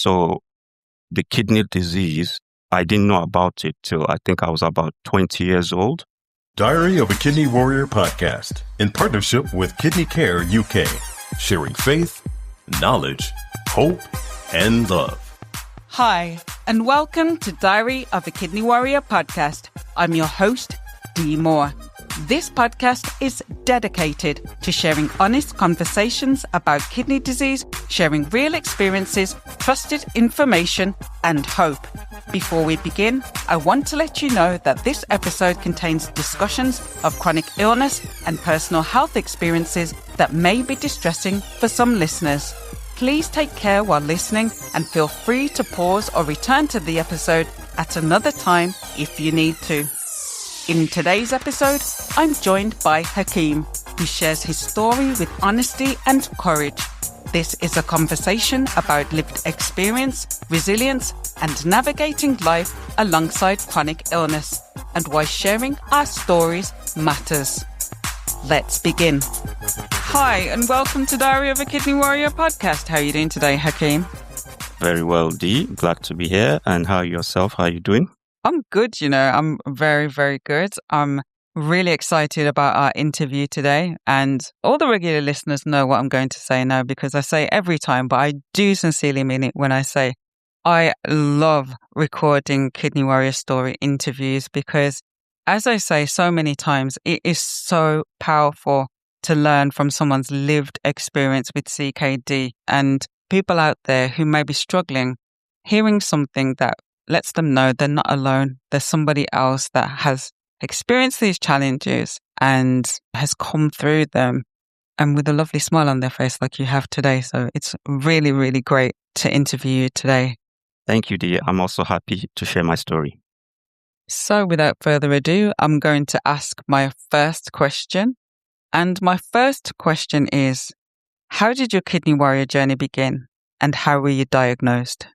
So the kidney disease, I didn't know about it till I think I was about 20 years old. Diary of a Kidney Warrior podcast in partnership with Kidney Care UK, sharing faith, knowledge, hope, and love. Hi, and welcome to Diary of a Kidney Warrior podcast. I'm your host, Dee Moore. This podcast is dedicated to sharing honest conversations about kidney disease, sharing real experiences, trusted information, and hope. Before we begin, I want to let you know that this episode contains discussions of chronic illness and personal health experiences that may be distressing for some listeners. Please take care while listening and feel free to pause or return to the episode at another time if you need to. In today's episode, I'm joined by Hakeem, who shares his story with honesty and courage. This is a conversation about lived experience, resilience, and navigating life alongside chronic illness, and why sharing our stories matters. Let's begin. Hi, and welcome to Diary of a Kidney Warrior podcast. How are you doing today, Hakeem? Very well, Dee. Glad to be here. And how are yourself? How are you doing? I'm good, I'm very, very good. I'm really excited about our interview today, and all the regular listeners know what I'm going to say now because I say every time, but I do sincerely mean it when I say I love recording Kidney Warrior Story interviews because, as I say so many times, it is so powerful to learn from someone's lived experience with CKD, and people out there who may be struggling, hearing something that lets them know they're not alone. There's somebody else that has experienced these challenges and has come through them, and with a lovely smile on their face like you have today. So it's really, really great to interview you today. Thank you, Dee. I'm also happy to share my story. So without further ado, I'm going to ask my first question. And my first question is, how did your Kidney Warrior journey begin and how were you diagnosed?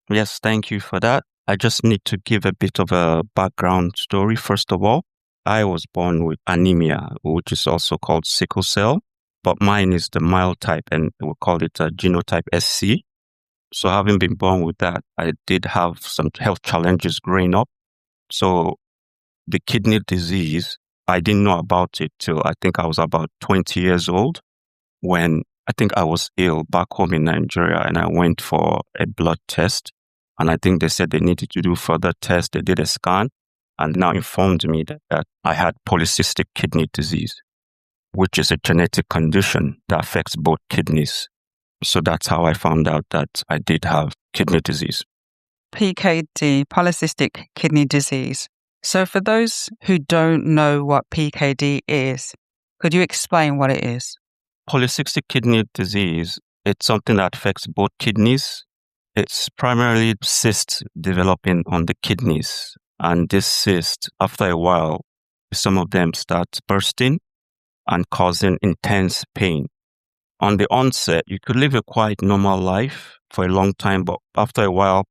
Yes, thank you for that. I just need to give a bit of a background story. First of all, I was born with anemia, which is also called sickle cell, but mine is the mild type and we call it a genotype SC. So having been born with that, I did have some health challenges growing up. So the kidney disease, I didn't know about it till I think I was about 20 years old when I think I was ill back home in Nigeria and I went for a blood test. And I think they said they needed to do further tests. They did a scan and now informed me that I had polycystic kidney disease, which is a genetic condition that affects both kidneys. So that's how I found out that I did have kidney disease. PKD, polycystic kidney disease. So for those who don't know what PKD is, could you explain what it is? Polycystic kidney disease, it's something that affects both kidneys. It's primarily cysts developing on the kidneys. And this cyst, after a while, some of them start bursting and causing intense pain. On the onset, you could live a quite normal life for a long time, but after a while,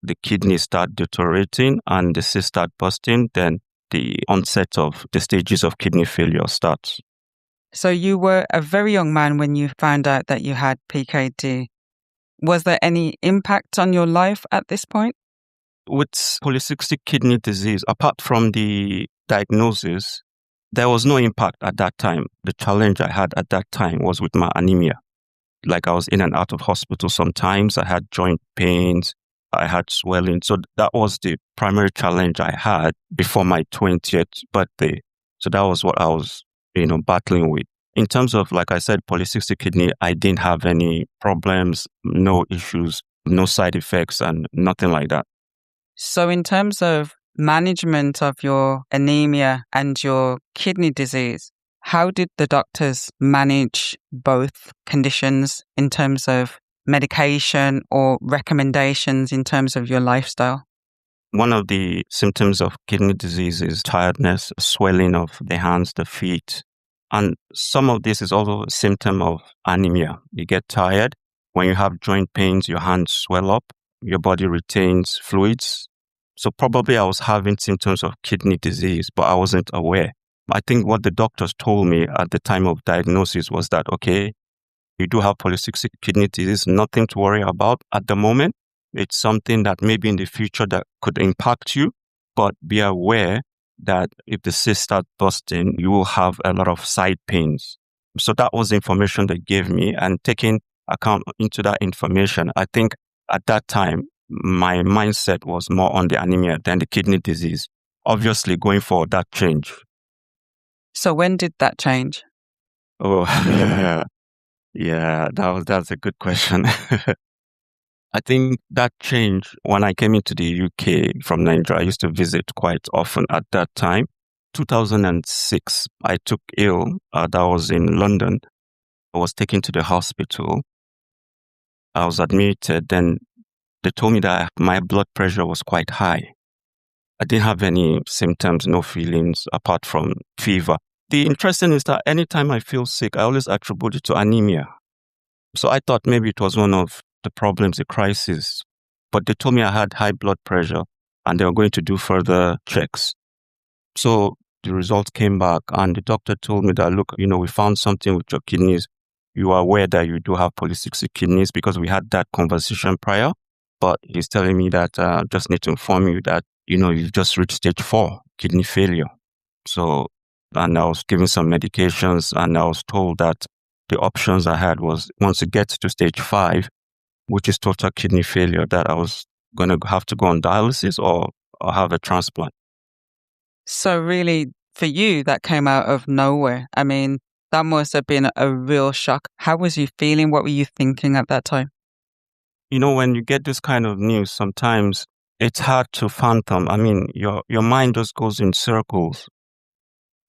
the kidneys start deteriorating and the cysts start bursting, then the onset of the stages of kidney failure starts. So you were a very young man when you found out that you had PKD. Was there any impact on your life at this point? With polycystic kidney disease, apart from the diagnosis, there was no impact at that time. The challenge I had at that time was with my anemia. Like I was in and out of hospital sometimes. I had joint pains. I had swelling. So that was the primary challenge I had before my 20th birthday. So that was what I was, battling with. In terms of, like I said, polycystic kidney, I didn't have any problems, no issues, no side effects, and nothing like that. So in terms of management of your anemia and your kidney disease, how did the doctors manage both conditions in terms of medication or recommendations in terms of your lifestyle? One of the symptoms of kidney disease is tiredness, swelling of the hands, the feet. And some of this is also a symptom of anemia. You get tired. When you have joint pains, your hands swell up, your body retains fluids. So probably I was having symptoms of kidney disease, but I wasn't aware. I think what the doctors told me at the time of diagnosis was that, okay, you do have polycystic kidney disease, nothing to worry about at the moment. It's something that maybe in the future that could impact you, but be aware that if the cyst starts busting, you will have a lot of side pains. So that was the information they gave me, and taking account into that information, I think at that time, my mindset was more on the anemia than the kidney disease. Obviously, going forward, that changed. So when did that change? Oh, yeah, that's a good question. I think that changed when I came into the UK from Nigeria. I used to visit quite often at that time. 2006, I took ill. That was in London. I was taken to the hospital. I was admitted. Then they told me that my blood pressure was quite high. I didn't have any symptoms, no feelings apart from fever. The interesting is that anytime I feel sick, I always attribute it to anemia. So I thought maybe it was one of the problems, the crisis. But they told me I had high blood pressure and they were going to do further checks. So the results came back and the doctor told me that, look, we found something with your kidneys. You are aware that you do have polycystic kidneys because we had that conversation prior. But he's telling me that just need to inform you that, you've just reached stage 4 kidney failure. So, and I was given some medications and I was told that the options I had was once it gets to stage 5, which is total kidney failure, that I was going to have to go on dialysis or have a transplant. So really, for you, that came out of nowhere. I mean, that must have been a real shock. How was you feeling? What were you thinking at that time? When you get this kind of news, sometimes it's hard to fathom. I mean, your mind just goes in circles.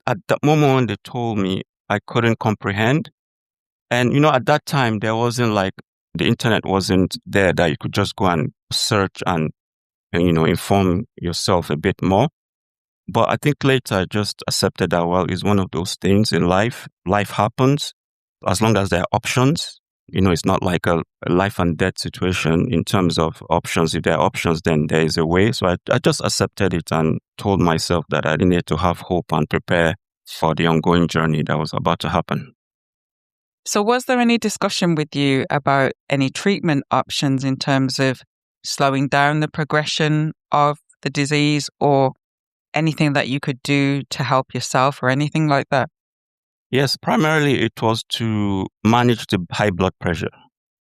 At that moment when they told me, I couldn't comprehend. And, at that time, there wasn't the internet wasn't there that you could just go and search and inform yourself a bit more. But I think later I just accepted that, well, it's one of those things in life. Life happens as long as there are options. It's not like a life and death situation in terms of options. If there are options, then there is a way. So I just accepted it and told myself that I needed to have hope and prepare for the ongoing journey that was about to happen. So was there any discussion with you about any treatment options in terms of slowing down the progression of the disease or anything that you could do to help yourself or anything like that? Yes, primarily it was to manage the high blood pressure.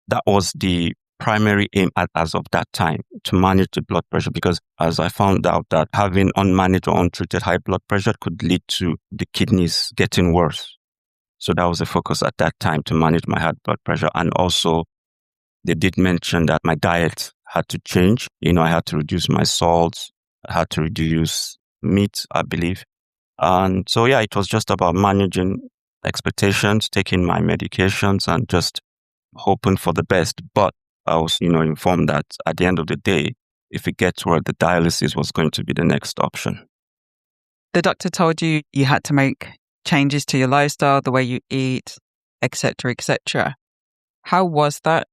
That was the primary aim as of that time, to manage the blood pressure, because as I found out that having unmanaged or untreated high blood pressure could lead to the kidneys getting worse. So that was the focus at that time, to manage my high blood pressure. And also, they did mention that my diet had to change. I had to reduce my salt. I had to reduce meat, I believe. And so, yeah, it was just about managing expectations, taking my medications and just hoping for the best. But I was, informed that at the end of the day, if it gets where the dialysis was going to be the next option. The doctor told you you had to make changes to your lifestyle, the way you eat, etc., etc. How was that?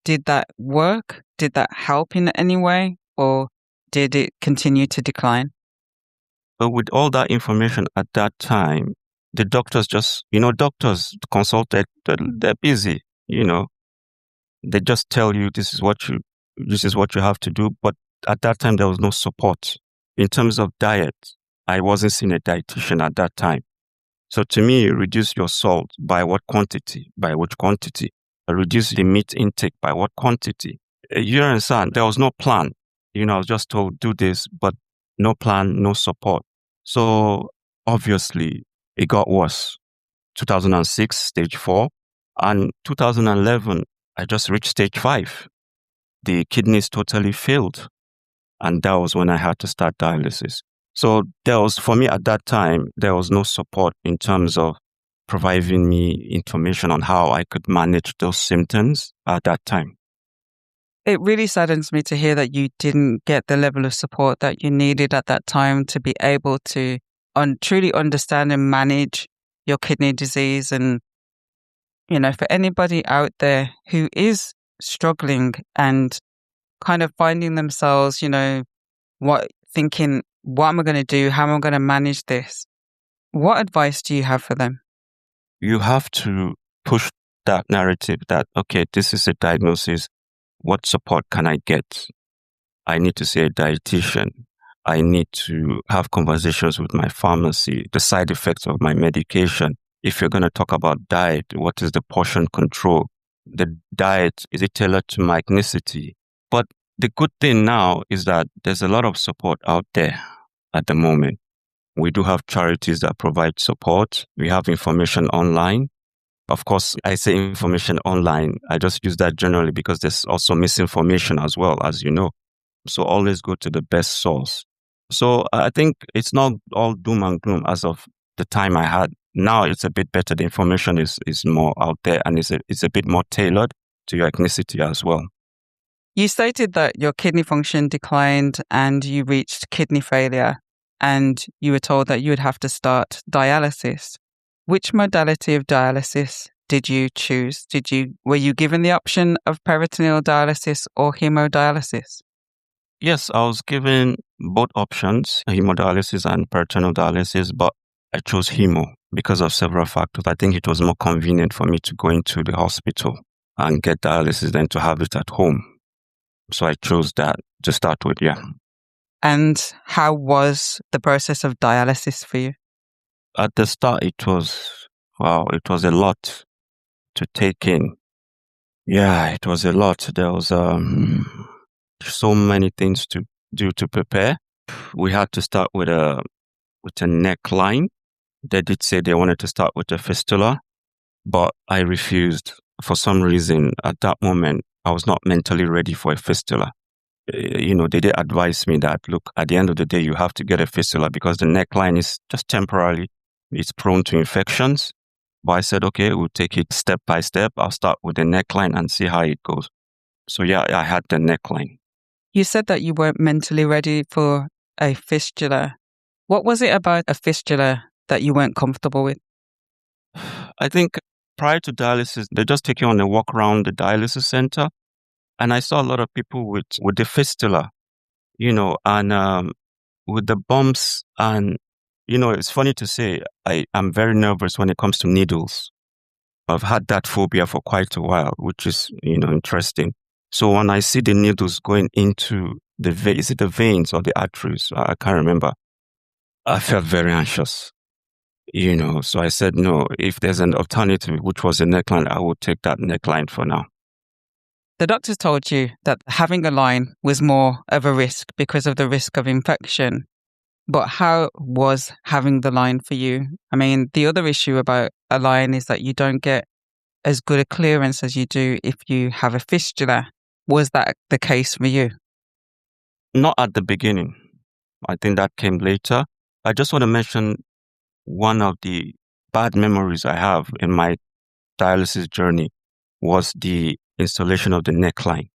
Did that work? Did that help in any way? Or did it continue to decline? But with all that information at that time, the doctors just, doctors consulted, they're busy, they just tell you this is what you have to do. But at that time, there was no support. In terms of diet, I wasn't seeing a dietitian at that time. So to me, reduce your salt by what quantity, by which quantity, reduce the meat intake by what quantity. You understand? There was no plan. I was just told do this, but no plan, no support. So obviously it got worse. 2006, stage 4, and 2011, I just reached stage 5. The kidneys totally failed. And that was when I had to start dialysis. So for me at that time, there was no support in terms of providing me information on how I could manage those symptoms at that time. It really saddens me to hear that you didn't get the level of support that you needed at that time to be able to truly understand and manage your kidney disease. And, for anybody out there who is struggling and kind of finding themselves, thinking, what am I going to do? How am I going to manage this? What advice do you have for them? You have to push that narrative that, okay, this is a diagnosis. what support can I get? I need to see a dietitian. I need to have conversations with my pharmacy, the side effects of my medication. If you're going to talk about diet, what is the portion control? The diet, is it tailored to my ethnicity? But the good thing now is that there's a lot of support out there at the moment. We do have charities that provide support. We have information online. Of course, I say information online. I just use that generally because there's also misinformation as well, as you know. So always go to the best source. So I think it's not all doom and gloom as of the time I had. Now it's a bit better. The information is more out there and it's a bit more tailored to your ethnicity as well. You stated that your kidney function declined and you reached kidney failure, and you were told that you would have to start dialysis. Which modality of dialysis did you choose? Were you given the option of peritoneal dialysis or hemodialysis? Yes, I was given both options, hemodialysis and peritoneal dialysis, but I chose hemo because of several factors. I think it was more convenient for me to go into the hospital and get dialysis than to have it at home. So I chose that to start with, yeah. And how was the process of dialysis for you? At the start, it was a lot to take in. Yeah, it was a lot. There was so many things to do to prepare. We had to start with a neckline. They did say they wanted to start with a fistula, but I refused. For some reason, at that moment, I was not mentally ready for a fistula. They did advise me that, look, at the end of the day, you have to get a fistula because the neckline is just temporarily, it's prone to infections. But I said, okay, we'll take it step by step. I'll start with the neckline and see how it goes. So yeah, I had the neckline. You said that you weren't mentally ready for a fistula. What was it about a fistula that you weren't comfortable with? I think prior to dialysis, they just take you on a walk around the dialysis center. And I saw a lot of people with the fistula, and with the bumps. And, it's funny to say, I'm very nervous when it comes to needles. I've had that phobia for quite a while, which is, interesting. So when I see the needles going into is it the veins or the arteries? I can't remember. I felt very anxious, So I said, no, if there's an alternative, which was a neckline, I would take that neckline for now. The doctors told you that having a line was more of a risk because of the risk of infection. But how was having the line for you? I mean, the other issue about a line is that you don't get as good a clearance as you do if you have a fistula. Was that the case for you? Not at the beginning. I think that came later. I just want to mention one of the bad memories I have in my dialysis journey was the installation of the neckline.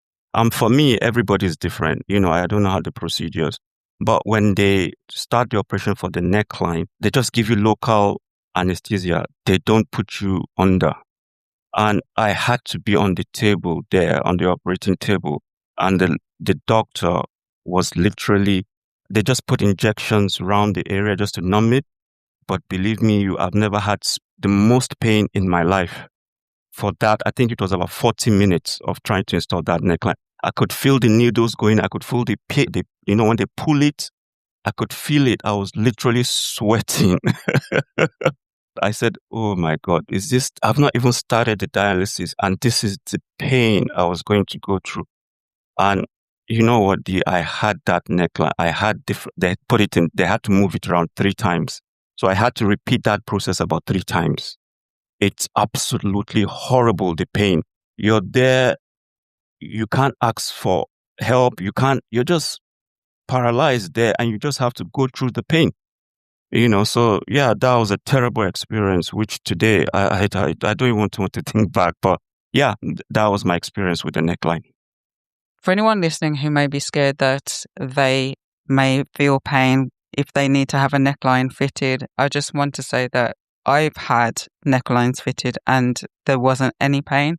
For me, everybody's different. I don't know how the procedures. But when they start the operation for the neckline, they just give you local anesthesia. They don't put you under. And I had to be on the table there, on the operating table. And the doctor was literally, they just put injections around the area just to numb it. But believe me, I've never had the most pain in my life. For that, I think it was about 40 minutes of trying to install that neckline. I could feel the needles going. I could feel the pain. When they pull it, I could feel it. I was literally sweating. I said, oh my God, I've not even started the dialysis and this is the pain I was going to go through. And you know what, I had that neckline. They put it in, they had to move it around 3 times. So I had to repeat that process about 3 times. It's absolutely horrible, the pain. You're there, you can't ask for help. You're just paralyzed there and you just have to go through the pain. So yeah, that was a terrible experience, which today I don't even want to think back. But yeah, that was my experience with the neckline. For anyone listening who may be scared that they may feel pain if they need to have a neckline fitted, I just want to say that I've had necklines fitted and there wasn't any pain.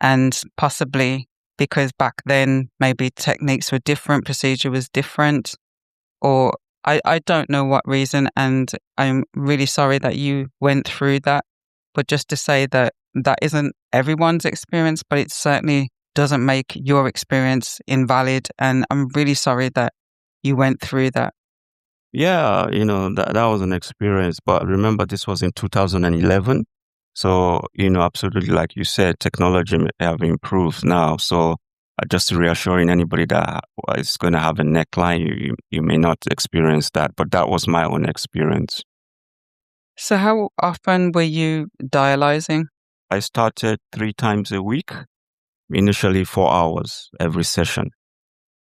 And possibly because back then maybe techniques were different, procedure was different, or I don't know what reason, and I'm really sorry that you went through that. But just to say that isn't everyone's experience, but it's certainly doesn't make your experience invalid. And I'm really sorry that you went through that. Yeah, that was an experience. But remember, this was in 2011. So, absolutely, like you said, technology may have improved now. So just reassuring anybody that is going to have a neckline, you may not experience that. But that was my own experience. So how often were you dialyzing? I started 3 times a week, initially 4 hours every session.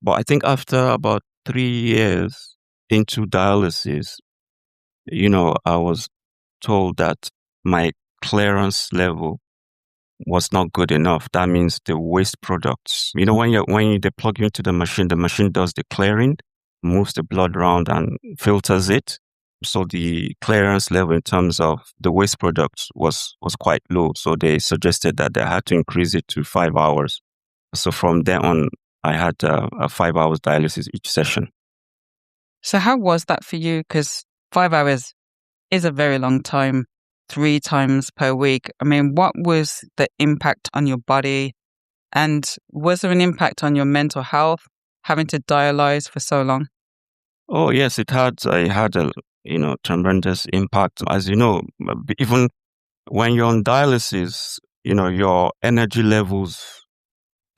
But I think after about 3 years into dialysis, I was told that my clearance level was not good enough. That means the waste products. When they plug you into the machine does the clearing, moves the blood around and filters it. So the clearance level in terms of the waste products was quite low. So they suggested that they had to increase it to 5 hours. So from then on, I had a 5 hours dialysis each session. So how was that for you? Because 5 hours is a very long time, 3 times per week. I mean, what was the impact on your body? And was there an impact on your mental health having to dialyze for so long? Oh, yes, it had. I had a tremendous impact. As you know, even when you're on dialysis, your energy levels,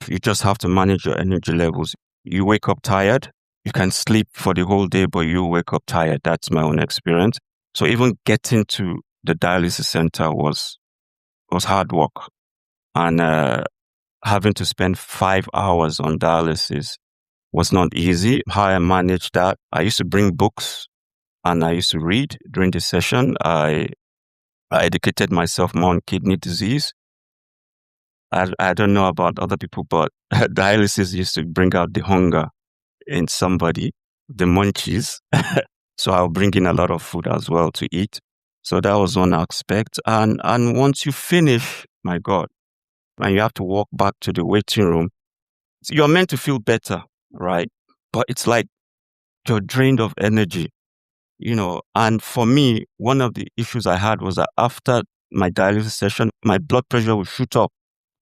you just have to manage your energy levels. You wake up tired. You can sleep for the whole day, but you wake up tired. That's my own experience. So even getting to the dialysis center was hard work. And having to spend 5 hours on dialysis was not easy. How I managed that, I used to bring books and I used to read during the session. I educated myself more on kidney disease. I don't know about other people, but dialysis used to bring out the hunger in somebody, the munchies. So I'll bring in a lot of food as well to eat. So that was one aspect. And once you finish, my God, and you have to walk back to the waiting room, you're meant to feel better, right? But it's like you're drained of energy, And for me, one of the issues I had was that after my dialysis session, my blood pressure would shoot up.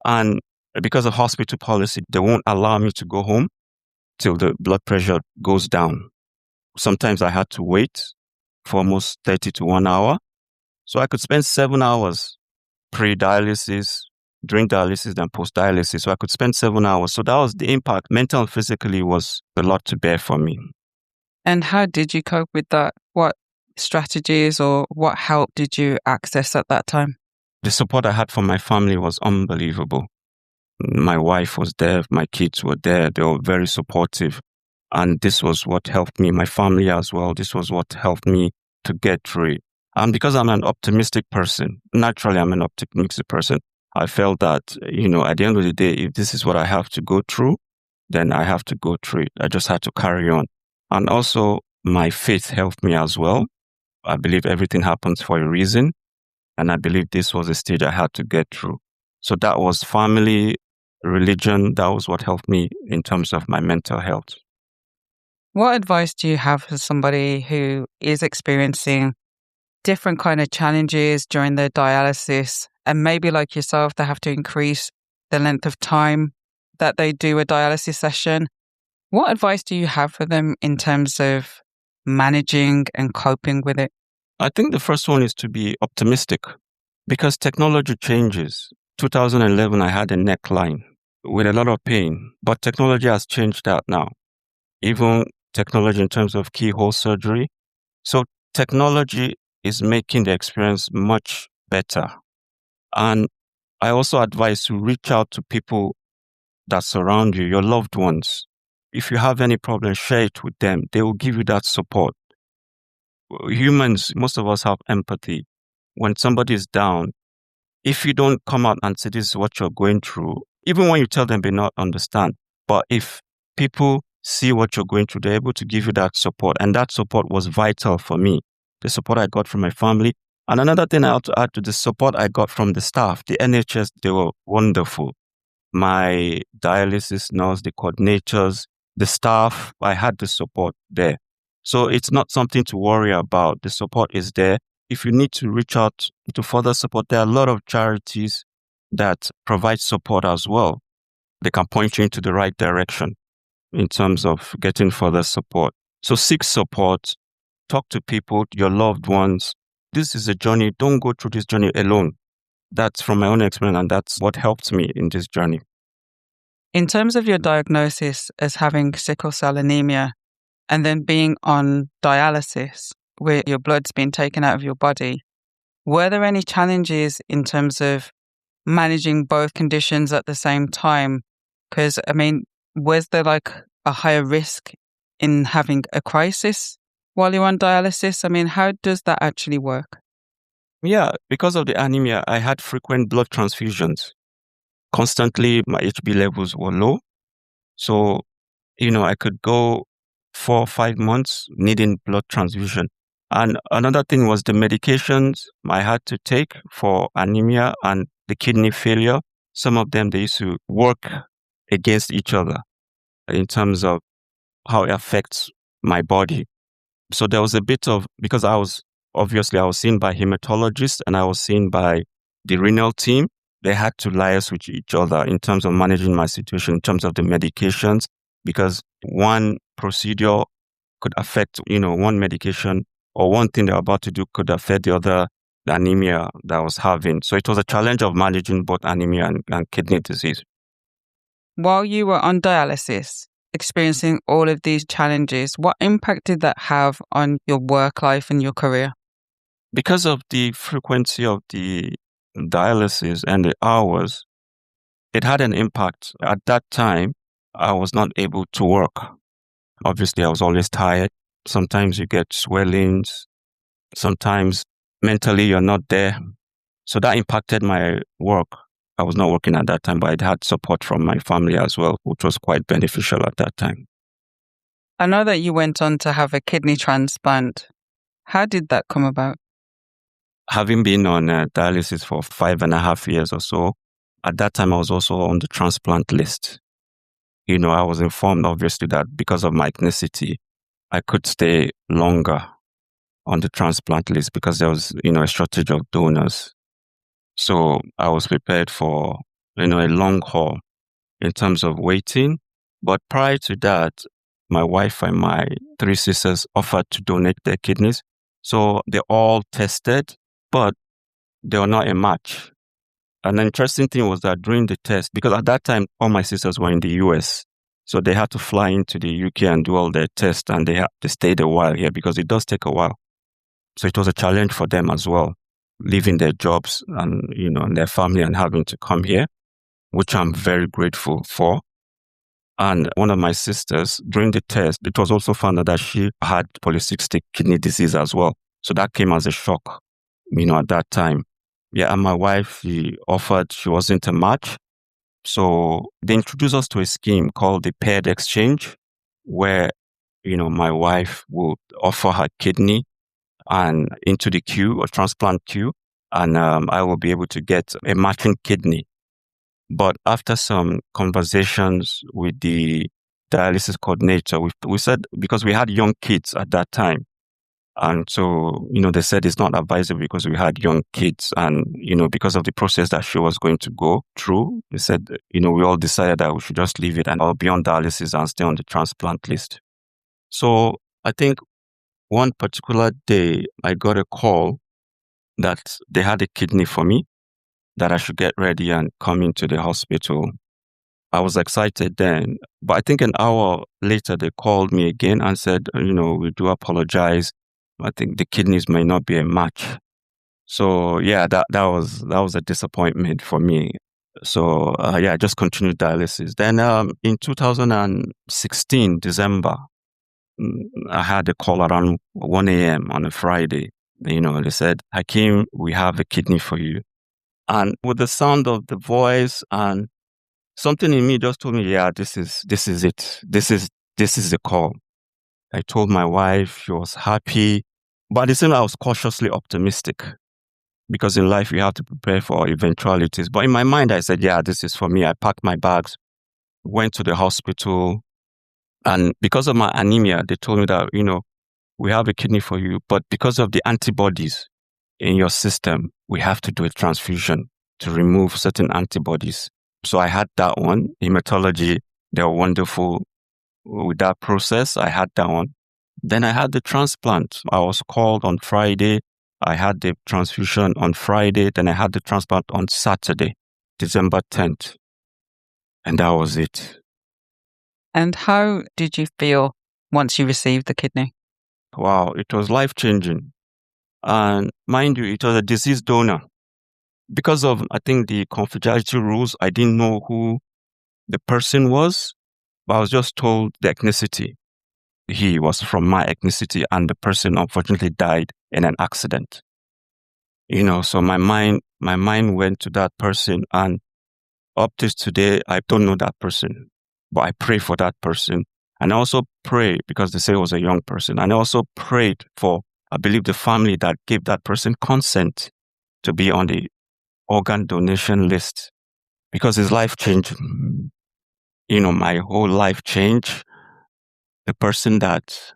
And because of hospital policy, they won't allow me to go home till the blood pressure goes down. Sometimes I had to wait for almost 30 to 1 hour. So I could spend 7 hours pre-dialysis, during dialysis, and post-dialysis. So I could spend 7 hours. So that was the impact. Mental and physically was a lot to bear for me. And how did you cope with that? What strategies or what help did you access at that time? The support I had from my family was unbelievable. My wife was there. My kids were there. They were very supportive. And this was what helped me. My family as well. This was what helped me to get through it. And because I'm an optimistic person, naturally I'm an optimistic person, I felt that, at the end of the day, if this is what I have to go through, then I have to go through it. I just had to carry on. And also my faith helped me as well. I believe everything happens for a reason. And I believe this was a stage I had to get through. So that was family, religion. That was what helped me in terms of my mental health. What advice do you have for somebody who is experiencing different kind of challenges during their dialysis, and maybe like yourself, they have to increase the length of time that they do a dialysis session? What advice do you have for them in terms of managing and coping with it? I think the first one is to be optimistic because technology changes. 2011, I had a neckline with a lot of pain, but technology has changed that now. Even technology in terms of keyhole surgery. So technology is making the experience much better. And I also advise to reach out to people that surround you, your loved ones. If you have any problem, share it with them. They will give you that support. Humans, most of us have empathy. When somebody is down, if you don't come out and say this is what you're going through, even when you tell them, they not understand. But if people see what you're going through, they're able to give you that support. And that support was vital for me. The support I got from my family. And another thing I have to add to the support I got from the staff, the NHS, they were wonderful. My dialysis nurse, the coordinators, the staff, I had the support there. So it's not something to worry about. The support is there. If you need to reach out to further support, there are a lot of charities that provide support as well. they can point you into the right direction in terms of getting further support. So seek support, talk to people, your loved ones. This is a journey. Don't go through this journey alone. That's from my own experience, and that's what helped me in this journey. In terms of your diagnosis as having sickle cell anemia and then being on dialysis, where your blood's been taken out of your body, were there any challenges in terms of managing both conditions at the same time? Because, was there like a higher risk in having a crisis while you're on dialysis? How does that actually work? Yeah, because of the anemia, I had frequent blood transfusions. Constantly, my HB levels were low. So, I could go 4 or 5 months needing blood transfusion. And another thing was the medications I had to take for anemia and the kidney failure. Some of them, they used to work against each other in terms of how it affects my body. So there was a bit of, because I was seen by hematologists and I was seen by the renal team. They had to liaise with each other in terms of managing my situation, in terms of the medications, because one procedure could affect, one medication or one thing they're about to do could affect the other, the anemia that I was having. So it was a challenge of managing both anemia and kidney disease. While you were on dialysis, experiencing all of these challenges, what impact did that have on your work life and your career? Because of the frequency of the dialysis and the hours, it had an impact. At that time, I was not able to work. Obviously, I was always tired. Sometimes you get swellings. Sometimes mentally you're not there. So that impacted my work. I was not working at that time, but I had support from my family as well, which was quite beneficial at that time. I know that you went on to have a kidney transplant. How did that come about? Having been on dialysis for 5.5 years or so, at that time I was also on the transplant list. I was informed, obviously, that because of my ethnicity, I could stay longer on the transplant list because there was, a shortage of donors. So I was prepared for, a long haul in terms of waiting. But prior to that, my wife and my 3 sisters offered to donate their kidneys. So they all tested, but they were not a match. An interesting thing was that during the test, because at that time, all my sisters were in the US, so they had to fly into the UK and do all their tests, and they stayed a while here because it does take a while. So it was a challenge for them as well, leaving their jobs and, and their family and having to come here, which I'm very grateful for. And one of my sisters, during the test, it was also found out that she had polycystic kidney disease as well. So that came as a shock, at that time. Yeah, and my wife, she wasn't a match. So they introduced us to a scheme called the paired exchange, where, my wife would offer her kidney and into the queue or transplant queue, and I will be able to get a matching kidney. But after some conversations with the dialysis coordinator, we said, because we had young kids at that time, and so, they said it's not advisable because we had young kids and, because of the process that she was going to go through, they said, we all decided that we should just leave it and I'll be on dialysis and stay on the transplant list. So I think one particular day I got a call that they had a kidney for me, that I should get ready and come into the hospital. I was excited then, but I think an hour later they called me again and said, we do apologize. I think the kidneys may not be a match. So yeah, that was a disappointment for me. So I just continued dialysis. Then in 2016, December, I had a call around 1 a.m. on a Friday. They said, Hakeem, we have a kidney for you. And with the sound of the voice, and something in me just told me, yeah, this is it. This is the call. I told my wife, she was happy, but at the same time, I was cautiously optimistic because in life, you have to prepare for eventualities. But in my mind, I said, yeah, this is for me. I packed my bags, went to the hospital, and because of my anemia, they told me that, we have a kidney for you, but because of the antibodies in your system, we have to do a transfusion to remove certain antibodies So I had that one. Hematology, they were wonderful with that process. I had that one. Then I had the transplant. I was called on Friday. I had the transfusion on Friday. Then I had the transplant on Saturday, December 10th. And that was it. And how did you feel once you received the kidney? Wow, it was life-changing. And mind you, it was a deceased donor. Because of, I think, the confidentiality rules, I didn't know who the person was, but I was just told the ethnicity. He was from my ethnicity, and the person unfortunately died in an accident. So my mind went to that person, and up to today, I don't know that person, but I pray for that person. And I also pray, because they say it was a young person, and I also prayed for, I believe, the family that gave that person consent to be on the organ donation list, because it's life-changing. My whole life changed. The person that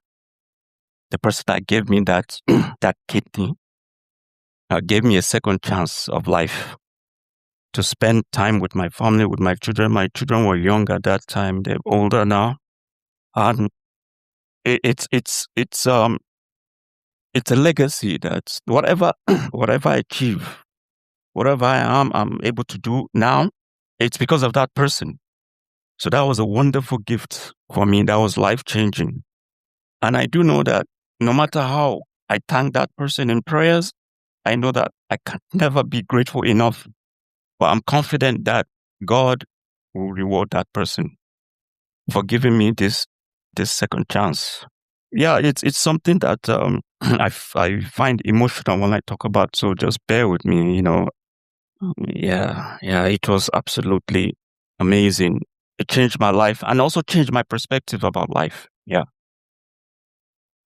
gave me that that kidney gave me a second chance of life to spend time with my family, with my children. My children were young at that time; they're older now, and it's a legacy that whatever I achieve, whatever I am, I'm able to do now. It's because of that person. So that was a wonderful gift for me. That was life-changing. And I do know that no matter how I thank that person in prayers, I know that I can never be grateful enough. But I'm confident that God will reward that person for giving me this second chance. Yeah, it's something that I find emotional when I talk about. So just bear with me, Yeah, it was absolutely amazing. It changed my life and also changed my perspective about life. Yeah.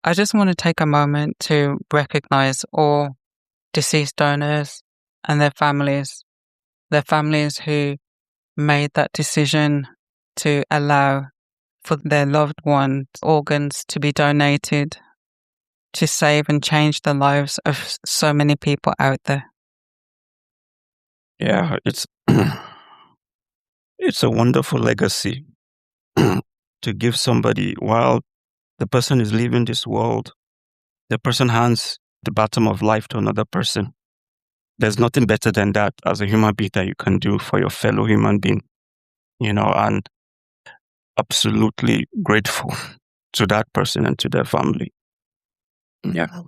I just want to take a moment to recognize all deceased donors and their families who made that decision to allow for their loved ones' organs to be donated to save and change the lives of so many people out there. Yeah, it's it's a wonderful legacy to give somebody while the person is leaving this world. The person hands the baton of life to another person. There's nothing better than that as a human being that you can do for your fellow human being, and absolutely grateful to that person and to their family. Yeah.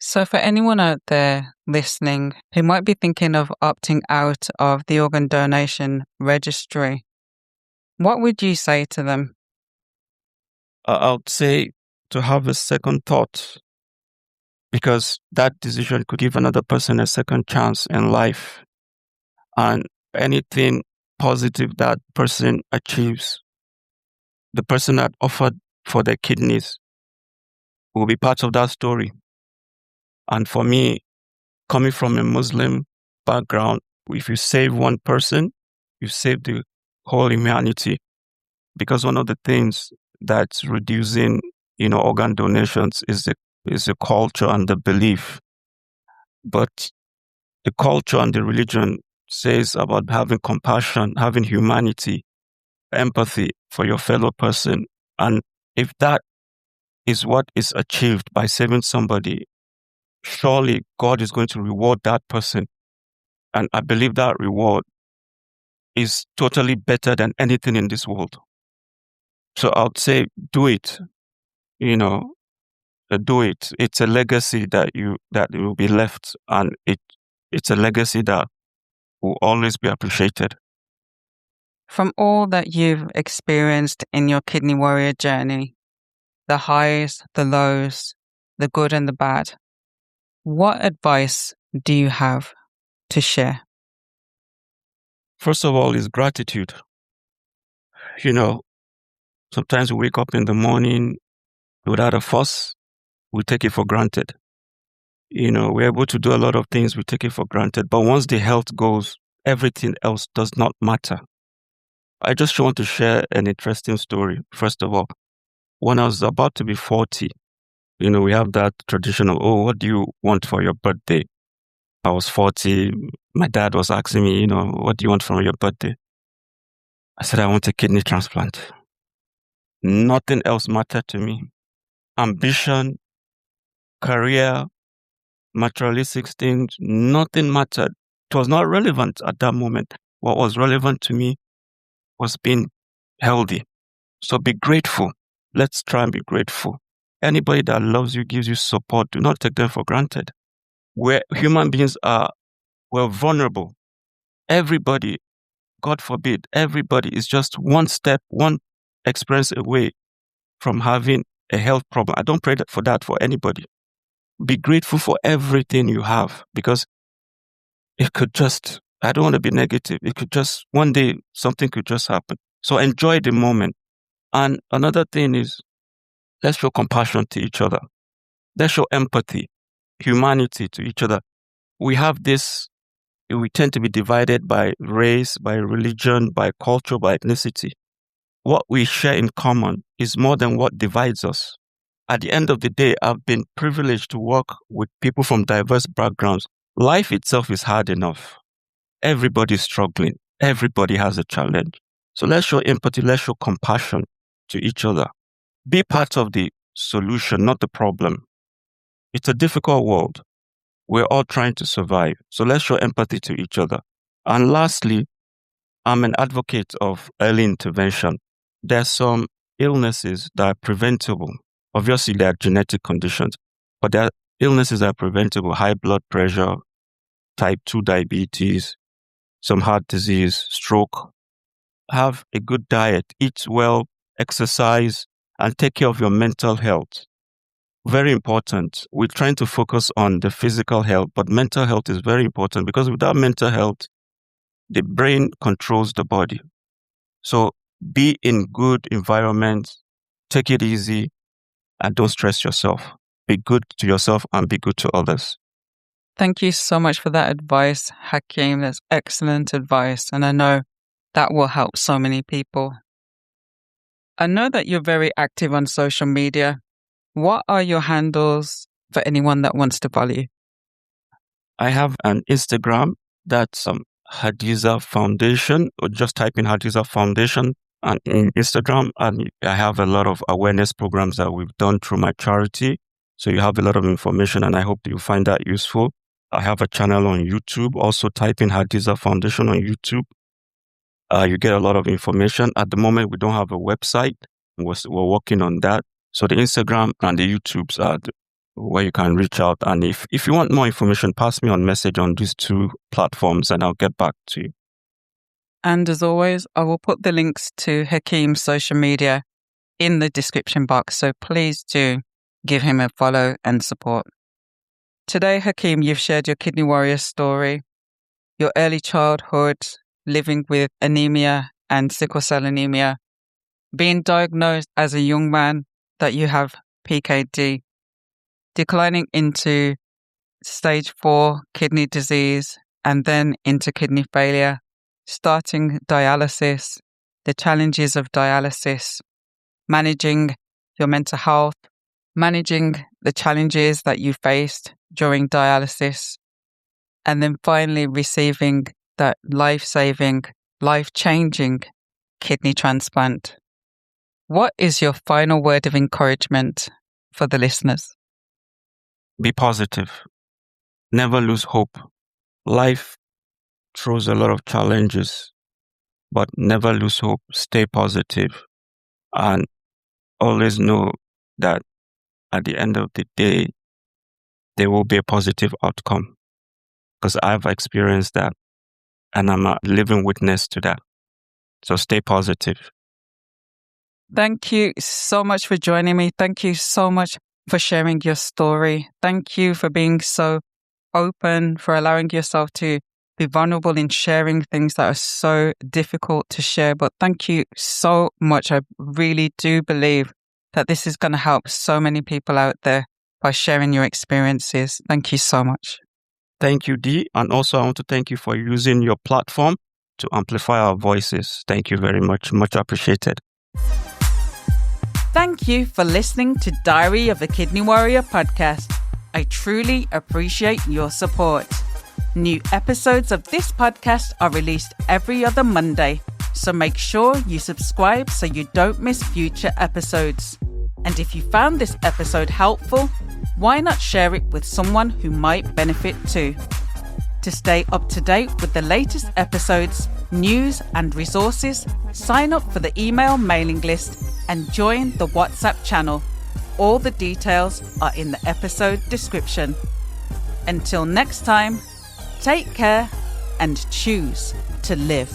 So for anyone out there listening who might be thinking of opting out of the organ donation registry, what would you say to them? I would say to have a second thought, because that decision could give another person a second chance in life. And anything positive that person achieves, the person that offered for their kidneys will be part of that story. And for me, coming from a Muslim background, if you save one person, you save the whole humanity. Because one of the things that's reducing, organ donations is the culture and the belief. But the culture and the religion says about having compassion, having humanity, empathy for your fellow person. And if that is what is achieved by saving somebody, surely God is going to reward that person. And I believe that reward is totally better than anything in this world. So I would say, do it. Do it. It's a legacy that will be left, and it's a legacy that will always be appreciated. From all that you've experienced in your kidney warrior journey, the highs, the lows, the good and the bad, what advice do you have to share? First of all is gratitude. Sometimes we wake up in the morning without a fuss. We take it for granted. We're able to do a lot of things. We take it for granted. But once the health goes, everything else does not matter. I just want to share an interesting story. First of all, when I was about to be 40, we have that tradition of, what do you want for your birthday? I was 40. My dad was asking me, what do you want for your birthday? I said, I want a kidney transplant. Nothing else mattered to me. Ambition, career, materialistic things, nothing mattered. It was not relevant at that moment. What was relevant to me was being healthy. So be grateful. Let's try and be grateful. Anybody that loves you, gives you support, do not take them for granted. Where human beings are, we're vulnerable. Everybody, God forbid, everybody is just one step, one experience away from having a health problem. I don't pray for that for anybody. Be grateful for everything you have, because it could just, I don't want to be negative. It could just, one day, something could just happen. So enjoy the moment. And another thing is, let's show compassion to each other. Let's show empathy, humanity to each other. We tend to be divided by race, by religion, by culture, by ethnicity. What we share in common is more than what divides us. At the end of the day, I've been privileged to work with people from diverse backgrounds. Life itself is hard enough. Everybody's struggling. Everybody has a challenge. So let's show empathy. Let's show compassion to each other. Be part of the solution, not the problem. It's a difficult world. We're all trying to survive. So let's show empathy to each other. And lastly, I'm an advocate of early intervention. There's some illnesses that are preventable. Obviously, there are genetic conditions, but there are illnesses that are preventable. High blood pressure, type 2 diabetes, some heart disease, stroke. Have a good diet, eat well, exercise, and take care of your mental health. Very important. We're trying to focus on the physical health, but mental health is very important, because without mental health, the brain controls the body. So be in good environment, take it easy, and don't stress yourself. Be good to yourself and be good to others. Thank you so much for that advice, Hakeem. That's excellent advice. And I know that will help so many people. I know that you're very active on social media. What are your handles for anyone that wants to follow you? I have an Instagram that's Hadiza Foundation, or just type in Hadiza Foundation and in Instagram. And I have a lot of awareness programs that we've done through my charity. So you have a lot of information, and I hope you find that useful. I have a channel on YouTube. Also type in Hadiza Foundation on YouTube. You get a lot of information. At the moment, we don't have a website. We're working on that. So the Instagram and the YouTubes are where you can reach out. And if you want more information, pass me on message on these two platforms and I'll get back to you. And as always, I will put the links to Hakeem's social media in the description box. So please do give him a follow and support. Today, Hakeem, you've shared your Kidney Warrior story, your early childhood, living with anemia and sickle cell anemia, being diagnosed as a young man that you have PKD, declining into stage 4 kidney disease and then into kidney failure, starting dialysis, the challenges of dialysis, managing your mental health, managing the challenges that you faced during dialysis, and then finally receiving that life-saving, life-changing kidney transplant. What is your final word of encouragement for the listeners? Be positive. Never lose hope. Life throws a lot of challenges, but never lose hope. Stay positive, and always know that at the end of the day, there will be a positive outcome, because I've experienced that and I'm a living witness to that. So stay positive. Thank you so much for joining me. Thank you so much for sharing your story. Thank you for being so open, for allowing yourself to be vulnerable in sharing things that are so difficult to share. But thank you so much. I really do believe that this is going to help so many people out there by sharing your experiences. Thank you so much. Thank you, Dee. And also I want to thank you for using your platform to amplify our voices. Thank you very much. Much appreciated. Thank you for listening to Diary of a Kidney Warrior podcast. I truly appreciate your support. New episodes of this podcast are released every other Monday, so make sure you subscribe so you don't miss future episodes. And if you found this episode helpful, why not share it with someone who might benefit too? To stay up to date with the latest episodes, news and resources, sign up for the email mailing list and join the WhatsApp channel. All the details are in the episode description. Until next time, take care and choose to live.